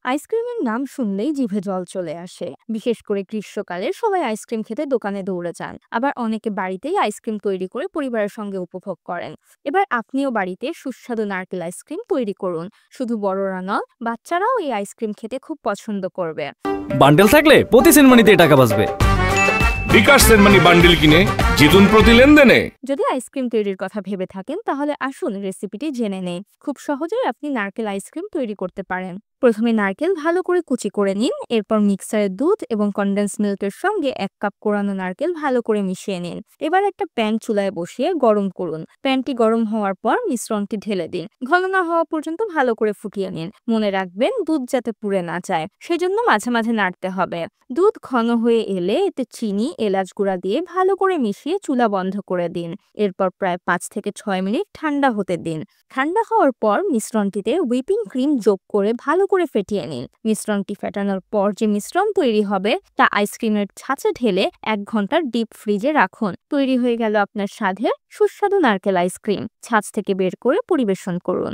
আইসক্রিমের নাম শুনলেই জিভে জল চলে আসে। বিশেষ করে গ্রীষ্মকালে সবাই আইসক্রিম খেতে দোকানে দৌড়ে যান, আবার অনেকে বাড়িতেই আইসক্রিম তৈরি করে পরিবারের সঙ্গে উপভোগ করেন। এবার আপনিও বাড়িতে সুস্বাদু নারকেল আইসক্রিম তৈরি করুন। শুধু বড়রা নয়, বাচ্চারাও এই আইসক্রিম খেতে খুব পছন্দ করবে। বান্ডেল থাকলে প্রতি সেনমানিতে টাকা বাঁচবে। বিকাশ সেনমানি বান্ডেল কিনে জিতুন প্রতি লেনদেনে। যদি আইসক্রিম তৈরির কথা ভেবে থাকেন তাহলে আসুন রেসিপিটি জেনে নেই। খুব সহজেই আপনি নারকেল আইসক্রিম তৈরি করতে পারেন। প্রথমে নারকেল ভালো করে কুচি করে নিন। এরপর মিক্সারে দুধ এবং কনডেন্স মিল্কের সঙ্গে 1 কাপ কোরানো নারকেল ভালো করে মিশিয়ে নিন। এবার একটা প্যান চুলায় বসিয়ে গরম করুন। প্যানটি গরম হওয়ার পর মিশ্রণটি ঢেলে দিন। ঘন না হওয়া পর্যন্ত ভালো করে ফুটিয়ে নিন। মনে রাখবেন দুধ যাতে পুড়ে না যায়, সেজন্য মাঝে মাঝে নাড়তে হবে। দুধ ঘন হয়ে এলে এতে চিনি, এলাচ গুঁড়া দিয়ে ভালো করে মিশিয়ে চুলা বন্ধ করে দিন। এরপর প্রায় 5 থেকে 6 মিনিট ঠান্ডা হতে দিন। ঠান্ডা হওয়ার পর মিশ্রণটিতে হুইপিং ক্রিম যোগ করে ভালো করে ফেটিয়ে নিন। মিশ্রণটি ফেটানোর পর যে মিশ্রণ তৈরি হবে তা আইসক্রিমের ছাঁচে ঢেলে 1 ঘন্টা ডিপ ফ্রিজে রাখুন। তৈরি হয়ে গেল আপনার স্বাদের সুস্বাদু নারকেল আইসক্রিম। ছাঁচ থেকে বের করে পরিবেশন করুন।